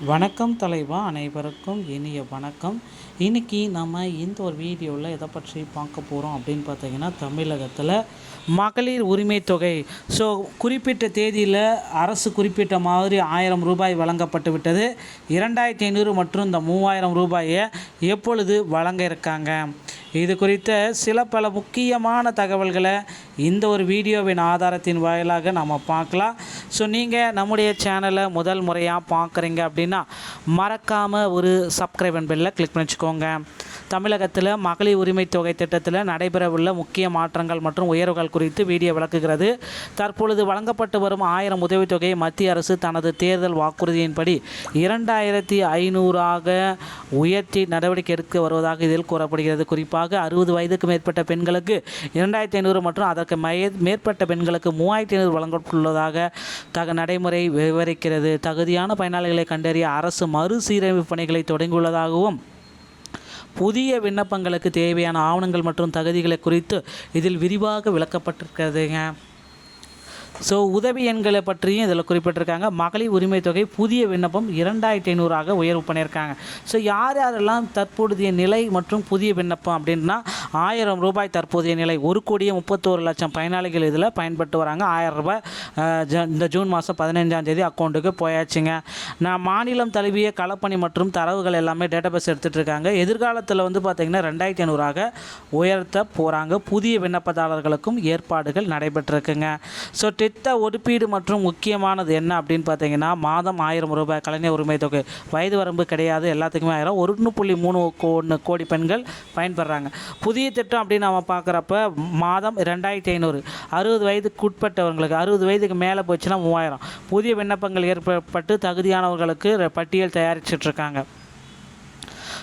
வணக்கம் தலைவா, அனைவருக்கும் இனிய வணக்கம். இன்றைக்கி நம்ம இந்த ஒரு வீடியோவில் எதை பற்றி பார்க்க போகிறோம் அப்படின்னு பார்த்தீங்கன்னா, தமிழகத்தில் மகளிர் உரிமை தொகை. ஸோ குறிப்பிட்ட தேதியில் அரசு குறிப்பிட்ட மாதிரி 1000 ரூபாய் வழங்கப்பட்டு விட்டது. 2500 மற்றும் இந்த 3000 ரூபாயை எப்பொழுது வழங்க இருக்காங்க, இது குறித்த சில பல முக்கியமான தகவல்களை இந்த ஒரு வீடியோவின் ஆதாரத்தின் வாயிலாக நம்ம பார்க்கலாம். ஸோ நீங்கள் நம்முடைய சேனலை முதல் முறையாக பார்க்குறீங்க அப்படின்னா மறக்காமல் ஒரு சப்ஸ்கிரைப் பெல்லை கிளிக் பண்ணி வச்சுக்கோங்க. தமிழகத்தில் மகளிர் உரிமை தொகை திட்டத்தில் நடைபெறவுள்ள முக்கிய மாற்றங்கள் மற்றும் உயர்வுகள் குறித்து வீடியோ விளக்குகிறது. தற்பொழுது வழங்கப்பட்டு வரும் 1000 உதவித்தொகையை மத்திய அரசு தனது தேர்தல் வாக்குறுதியின்படி 2500 உயர்த்தி நடவடிக்கை எடுக்க வருவதாக இதில் கூறப்படுகிறது. குறிப்பாக 60 வயதுக்கு மேற்பட்ட பெண்களுக்கு 2500 மற்றும் அதற்கு மேற்பட்ட பெண்களுக்கு 3500 வழங்கப்பட்டுள்ளதாக நடைமுறை விவரிக்கிறது. தகுதியான பயனாளிகளை கண்டறிய அரசு மறுசீரமைப்பு பணிகளை தொடங்கியுள்ளதாகவும் புதிய விண்ணப்பங்களுக்கு தேவையான ஆவணங்கள் மற்றும் தகுதிகளை குறித்து இதில் விரிவாக விளக்கப்பட்டிருக்கிறதுங்க. ஸோ உதவி எண்களை பற்றியும் இதில் குறிப்பிட்டிருக்காங்க. மகளிர் உரிமை தொகை புதிய விண்ணப்பம் 2500 உயர்வு பண்ணியிருக்காங்க. ஸோ யாரெல்லாம் தற்போதைய நிலை மற்றும் புதிய விண்ணப்பம் அப்படின்னா 1000 ரூபாய் தற்போதைய நிலை. 1,31,00,000 பயனாளிகள் இதில் பயன்பட்டு வராங்க. 1000 ரூபாய் இந்த ஜூன் மாதம் 15ஆம் தேதி அக்கௌண்ட்டுக்கு போயாச்சுங்க. நான் மாநிலம் தழுவிய களப்பணி மற்றும் தரவுகள் எல்லாமே டேட்டாபேஸ் எடுத்துகிட்டு இருக்காங்க. எதிர்காலத்தில் பார்த்திங்கன்னா 2500 உயர்த்த போகிறாங்க. புதிய விண்ணப்பதாரர்களுக்கும் ஏற்பாடுகள் நடைபெற்றிருக்குங்க. ஸோ திட்ட ஒதுக்கீடு மற்றும் முக்கியமானது என்ன அப்படின்னு பார்த்தீங்கன்னா, மாதம் 1000 ரூபாய் கலைஞர் உரிமை தொகை. வயது வரம்பு கிடையாது, எல்லாத்துக்குமே 1000. 1.31 கோடி பெண்கள் பயன்பெறாங்க. புதிய திட்டம் அப்படின்னு நம்ம பார்க்குறப்ப மாதம் 2500. 60 வயதுக்கு உட்பட்டவங்களுக்கு, 60 வயதுக்கு மேலே போச்சுன்னா 3000. புதிய விண்ணப்பங்கள் ஏற்பட்டு தகுதியானவர்களுக்கு பட்டியல் தயாரிச்சிட்ருக்காங்க.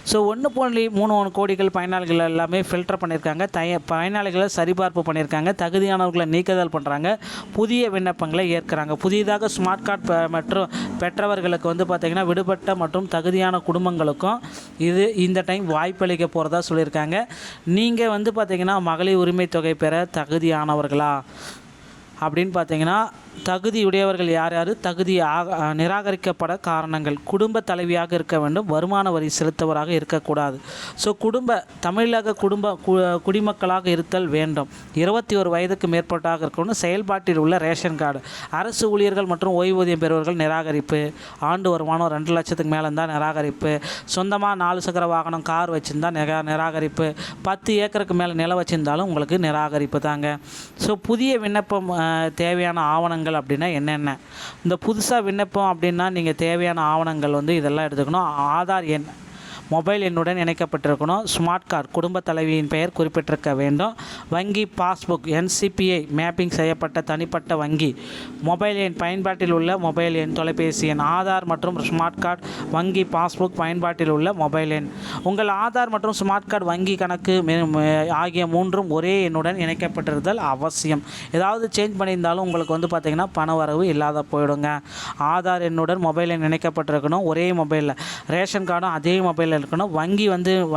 ஸோ 1.31 கோடிகள் பயனாளிகள் எல்லாமே ஃபில்டர் பண்ணியிருக்காங்க. பயனாளிகளை சரிபார்ப்பு பண்ணியிருக்காங்க. தகுதியானவர்களை நீக்குதல் பண்ணுறாங்க. புதிய விண்ணப்பங்களை ஏற்கிறாங்க. புதிதாக ஸ்மார்ட் கார்டு மற்றும் பெற்றவர்களுக்கு பார்த்திங்கன்னா விடுபட்ட மற்றும் தகுதியான குடும்பங்களுக்கும் இந்த டைம் வாய்ப்பளிக்க போகிறதா சொல்லியிருக்காங்க. நீங்கள் பார்த்திங்கன்னா மகளிர் உரிமை தொகை பெற தகுதியானவர்களா அப்படின்னு பார்த்தீங்கன்னா, தகுதியுடையவர்கள் யார் யார்? நிராகரிக்கப்பட காரணங்கள்: குடும்ப தலைவியாக இருக்க வேண்டும், வருமான வரி செலுத்துவராக இருக்கக்கூடாது. ஸோ தமிழக குடிமக்களாக இருத்தல் வேண்டும், 21 வயதுக்கு மேற்பட்டாக இருக்கணும், செயல்பாட்டில் உள்ள ரேஷன் கார்டு, அரசு ஊழியர்கள் மற்றும் ஓய்வூதியம் பெறுவர்கள் நிராகரிப்பு, ஆண்டு வருமானம் 2 லட்சத்துக்கு மேலே இருந்தால் நிராகரிப்பு, சொந்தமாக 4 சக்கர வாகனம் கார் வச்சுருந்தால் நிராகரிப்பு, 10 ஏக்கருக்கு மேலே நிலம் வச்சுருந்தாலும் உங்களுக்கு நிராகரிப்பு தாங்க. ஸோ புதிய விண்ணப்பம் தேவையான ஆவணங்கள் அப்படின்னா என்னென்ன? இந்த புதுசாக விண்ணப்பம் அப்படின்னா நீங்கள் தேவையான ஆவணங்கள் இதெல்லாம் எடுத்துக்கணும். ஆதார் எண் மொபைல் எண்ணுடன் இணைக்கப்பட்டிருக்கணும். ஸ்மார்ட் கார்டு குடும்ப தலைவியின் பெயர் குறிப்பிட்டிருக்க வேண்டும். வங்கி பாஸ்புக், NCPI மேப்பிங் செய்யப்பட்ட தனிப்பட்ட வங்கி, மொபைல் எண் பயன்பாட்டில் உள்ள மொபைல் எண், தொலைபேசி எண். ஆதார் மற்றும் ஸ்மார்ட் கார்டு, வங்கி பாஸ்புக் பயன்பாட்டில் உள்ள மொபைல் எண். உங்கள் ஆதார் மற்றும் ஸ்மார்ட் கார்டு வங்கி கணக்கு ஆகிய மூன்றும் ஒரே எண்ணுடன் இணைக்கப்பட்டிருந்தல் அவசியம். ஏதாவது சேஞ்ச் பண்ணியிருந்தாலும் உங்களுக்கு பார்த்திங்கன்னா பண வரவு இல்லாத போயிடுங்க. ஆதார் எண்ணுடன் மொபைல் எண் இணைக்கப்பட்டிருக்கணும். ஒரே மொபைலில். ரேஷன் கார்டும் அதே மொபைலில் இருக்கணும்.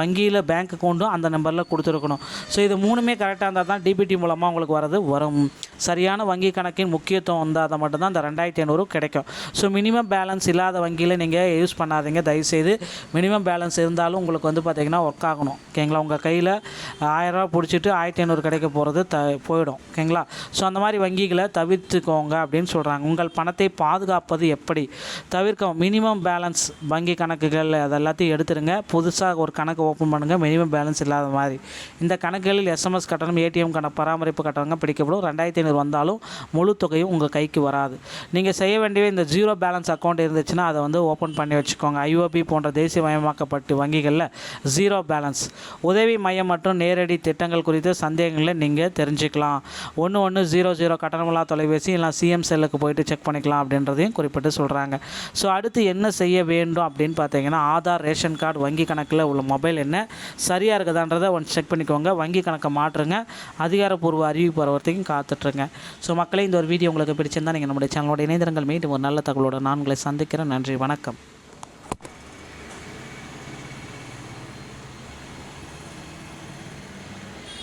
வங்கியில் பேங்க் அக்கௌண்ட்டும் அந்த நம்பரில் கொடுத்துருக்கணும். ஸோ இது மூணுமே கரெக்டாக இருந்தால் தான் டிபிடி மூலமாக உங்களுக்கு வரும். சரியான வங்கி கணக்கின் முக்கியத்துவம் வந்தால் மட்டும்தான் அந்த 2500 கிடைக்கும். ஸோ மினிமம் பேலன்ஸ் இல்லாத வங்கியில் நீங்கள் யூஸ் பண்ணாதீங்க தயவுசெய்து. மினிமம் பேலன்ஸ் இருந்தாலும் உங்களுக்கு பார்த்திங்கன்னா ஒர்க் ஆகணும். ஓகேங்களா? உங்கள் கையில் 1000 ரூபா பிடிச்சிட்டு 1500 கிடைக்க போகிறது போயிடும். ஓகேங்களா? ஸோ அந்த மாதிரி வங்கிகளை தவிர்த்துக்கோங்க அப்படின்னு சொல்கிறாங்க. உங்கள் பணத்தை பாதுகாப்பது எப்படி? தவிர்க்கவும். மினிமம் பேலன்ஸ் வங்கி கணக்குகள் அதெல்லாத்தையும் எடுத்துருங்க. புதுசாக ஒரு கணக்கு ஓப்பன் பண்ணுங்கள், மினிமம் பேலன்ஸ் இல்லாத மாதிரி. இந்த கணக்குகளில் SMS கட்டணம், ATM பராமரிப்பு கட்டணங்கள் பிடிக்கப்படும். 2500 வந்தாலும் முழு தொகையும் உங்கள் கைக்கு வராது. நீங்கள் செய்ய வேண்டிய இந்த 0 பேலன்ஸ் அக்கௌண்ட் இருந்துச்சுன்னா அதை ஓப்பன் பண்ணி வச்சுக்கோங்க. IOB போன்ற தேசியமயமாக்கப்பட்ட வங்கிகளில் 0 பேலன்ஸ். உதவி மையம் மற்றும் நேரடி திட்டங்கள் குறித்த சந்தேகங்களை நீங்கள் தெரிஞ்சுக்கலாம். 1100 கட்டணமில்லா தொலைபேசி இல்லை CM செல்லுக்கு போயிட்டு செக் பண்ணிக்கலாம் அப்படின்றதையும் குறிப்பிட்டு சொல்கிறாங்க. ஸோ அடுத்து என்ன செய்ய வேண்டும் அப்படின்னு பார்த்தீங்கன்னா, ஆதார், ரேஷன் கார்டு, வங்கி கணக்கில் உள்ள மொபைல் என்ன சரியாக இருக்குதான்றதை செக் பண்ணிக்கோங்க. வங்கி கணக்கை மாற்றுங்க. அதிகாரப்பூர்வ அறிவிப்பு வரைக்கும் காத்துட்ருங்க. ஸோ மக்களே, இந்த ஒரு வீடியோ உங்களுக்கு பிடிச்சிருந்தால் நீங்கள் நம்முடைய சேனலோட இணைந்திருங்கள். மீண்டும் ஒரு நல்ல தகவலோடு நான் உங்களை சந்திக்கிறேன். நன்றி, வணக்கம்.